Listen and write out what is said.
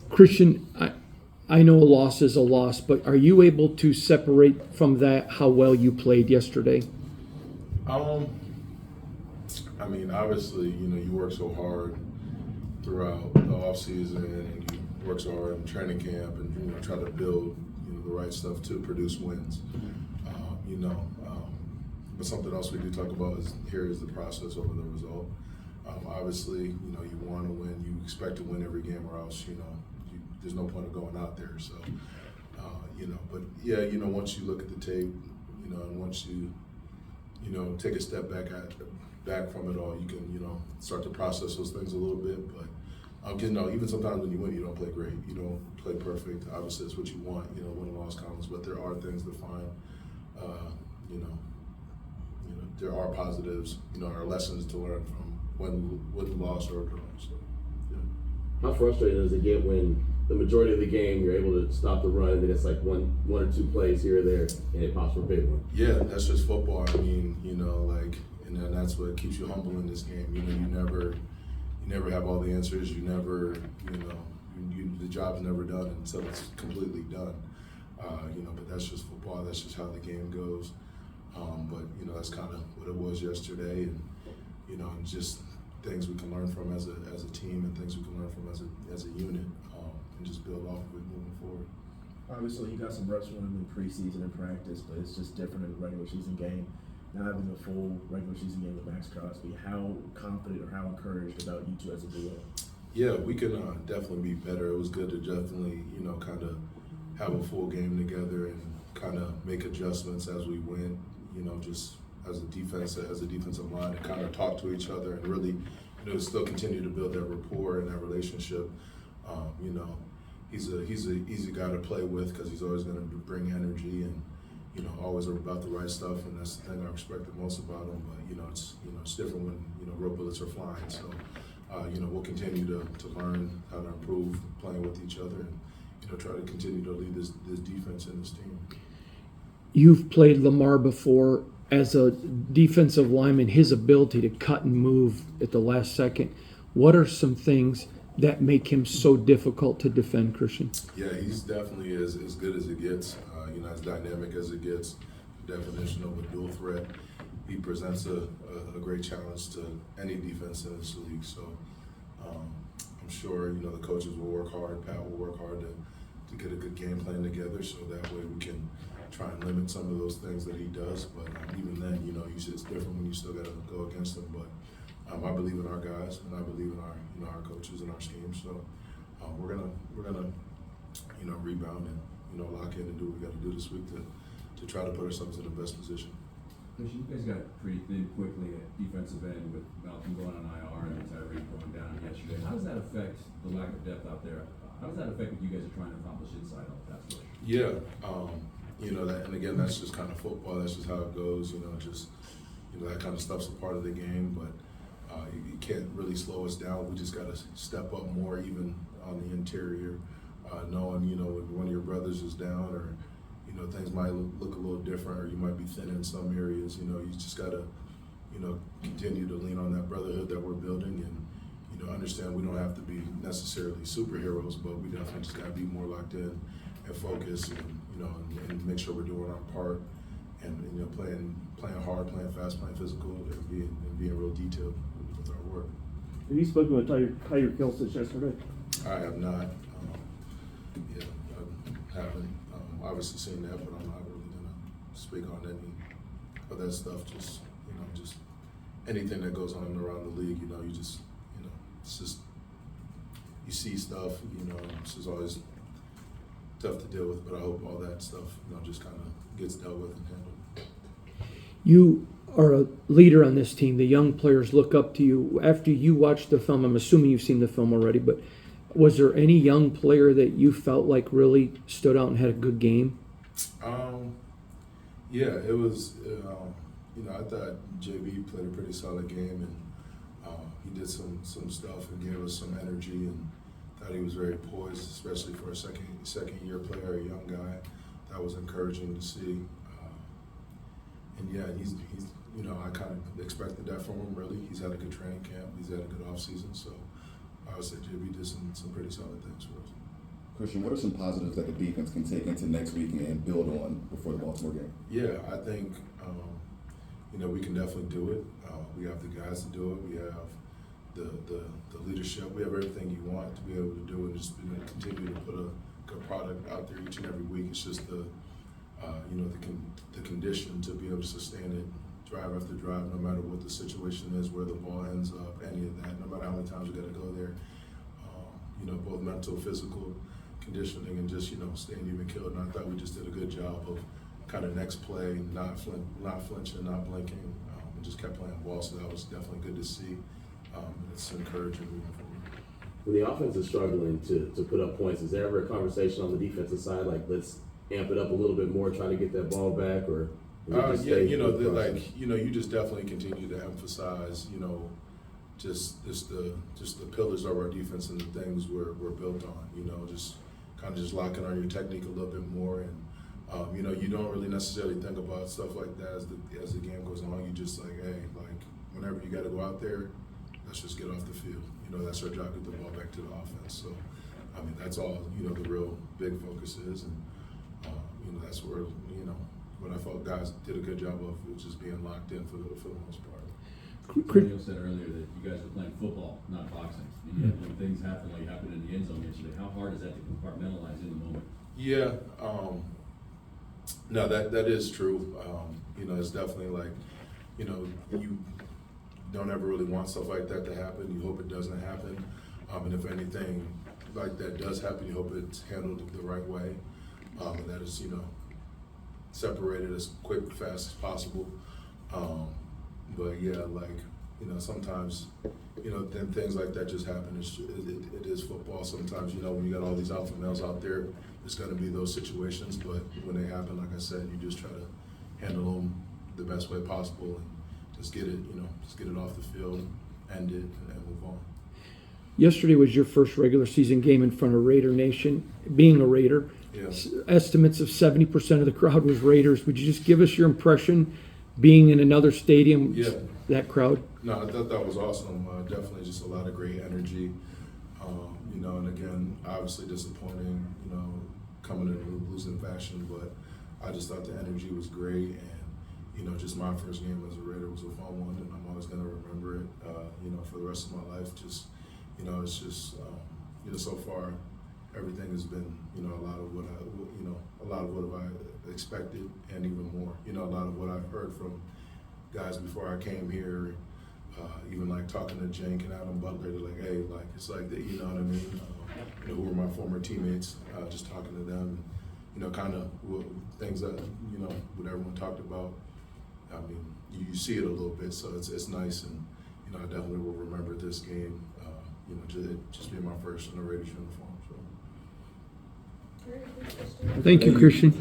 Christian, I know a loss is a loss, but are you able to separate from that how well you played yesterday? I mean, obviously, you work so hard throughout the off season, and you work so hard in training camp, and try to build the right stuff to produce wins. But something else we do talk about is here is the process over the result. Obviously, you want to win, you expect to win every game, or else there's no point of going out there. So, but yeah, once you look at the tape, and once you take a step back from it all, you can start to process those things a little bit. But even sometimes when you win, you don't play great, you don't play perfect. Obviously, it's what you want, win and loss columns. But there are things to find, there are positives, are lessons to learn from when loss or draw. So, yeah. How frustrating does it get when the majority of the game you're able to stop the run, and then it's like one or two plays here or there, and it pops for a big one? Yeah, that's just football. I mean, and then that's what keeps you humble in this game. You never have all the answers. You never, the job's never done until it's completely done. But that's just football. That's just how the game goes. But that's kind of what it was yesterday, and and just things we can learn from as a team, and things we can learn from as a unit, and just build off of it moving forward. Obviously, you got some reps from him in preseason and practice, but it's just different in the regular season game. Now having a full regular season game with Max Crosby, how confident or how encouraged about you two as a duo? Yeah, we can definitely be better. It was good to definitely, kind of have a full game together and kind of make adjustments as we went, just as a defensive line, and kind of talk to each other and really, still continue to build that rapport and that relationship. He's an easy guy to play with because he's always going to bring energy and, always about the right stuff, and that's the thing I respect the most about him. But it's different when real bullets are flying. So we'll continue to learn how to improve playing with each other, and try to continue to lead this defense and this team. You've played Lamar before. As a defensive lineman, his ability to cut and move at the last second, what are some things that make him so difficult to defend, Christian? Yeah, he's definitely as good as it gets, as dynamic as it gets. The definition of a dual threat. He presents a great challenge to any defense in this league. So I'm sure, the coaches will work hard, Pat will work hard to get a good game plan together, so that way we can try and limit some of those things that he does. But even then, it's different when you still got to go against him. But I believe in our guys, and I believe in our coaches and our scheme. So we're gonna rebound and lock in and do what we got to do this week to try to put ourselves in the best position. You guys got pretty thin quickly at defensive end with Malcolm going on IR and Tyreek going down yesterday. How does that affect the lack of depth out there? How does that affect what you guys are trying to accomplish inside on the pass rush? Yeah, that, and again, that's just kind of football. That's just how it goes. That kind of stuff's a part of the game, but you can't really slow us down. We just got to step up more, even on the interior, knowing when one of your brothers is down, or things might look a little different, or you might be thin in some areas. You just got to continue to lean on that brotherhood that we're building, and understand we don't have to be necessarily superheroes, but we definitely just got to be more locked in and focused, and make sure we're doing our part, and playing hard, playing fast, playing physical, and being real detailed with our work. Have you spoken with Tyler Kilsis yesterday? I have not. I haven't. Obviously seen that, but I'm not really gonna speak on any of that stuff. Just just anything that goes on around the league. It's just you see stuff. It's just always tough to deal with. But I hope all that stuff, just kind of gets dealt with and handled. You are a leader on this team. The young players look up to you. After you watched the film, I'm assuming you've seen the film already, but was there any young player that you felt like really stood out and had a good game? Yeah, it was. I thought JB played a pretty solid game, and he did some stuff and gave us some energy, and thought he was very poised, especially for a second year player, a young guy. That was encouraging to see. And yeah, he's I kind of expected that from him. Really, he's had a good training camp. He's had a good off season, so. I would say JB did some pretty solid things for us. Christian, what are some positives that the defense can take into next week and build on before the Baltimore game? Yeah, I think we can definitely do it. We have the guys to do it. We have the leadership. We have everything you want to be able to do, and just continue to put a good product out there each and every week. It's just the condition to be able to sustain it, drive after drive, no matter what the situation is, where the ball ends up, any of that. No matter how many times we got to go there. Both mental, physical conditioning, and just staying even killed. And I thought we just did a good job of kind of next play, not flinching, not blinking, and just kept playing ball. So that was definitely good to see. It's encouraging moving forward. When the offense is struggling to put up points, is there ever a conversation on the defensive side, like let's amp it up a little bit more, try to get that ball back, or you just definitely continue to emphasize, just the pillars of our defense and the things we're built on. Just kind of just locking on your technique a little bit more, and you don't really necessarily think about stuff like that as the game goes on. You just whenever you got to go out there, let's just get off the field. That's our job, get the ball back to the offense. So, that's all, the real big focus is. And, that's where, what I felt guys did a good job of, was just being locked in for the most part. Daniel said earlier that you guys are playing football, not boxing. And yet when things happen like happened in the end zone yesterday, how hard is that to compartmentalize in the moment? Yeah, no, that is true. It's definitely you don't ever really want stuff like that to happen. You hope it doesn't happen. And if anything like that does happen, you hope it's handled the right way. And that is, separated as quick, fast as possible. But yeah, sometimes, then things like that just happen. It is football. Sometimes, when you got all these alpha males out there, it's going to be those situations. But when they happen, like I said, you just try to handle them the best way possible and just get it off the field, end it, and move on. Yesterday was your first regular season game in front of Raider Nation. Being a Raider, Yeah. Estimates of 70% of the crowd was Raiders. Would you just give us your impression being in another stadium, Yeah. that crowd? No, I thought that was awesome. Definitely just a lot of great energy. And again, obviously disappointing, coming in a losing fashion, but I just thought the energy was great. And, just my first game as a Raider was a fun one, and I'm always going to remember it, for the rest of my life. Just, it's just, so far, everything has been, a lot of what I expected and even more. A lot of what I've heard from guys before I came here, even talking to Jank and Adam Butler, they're like, hey, it's like that, you know what I mean? Who were my former teammates, just talking to them, kind of things that, what everyone talked about. You see it a little bit, so it's nice, and, I definitely will remember this game, just being my first in a Raiders uniform. So. Thank you, Christian.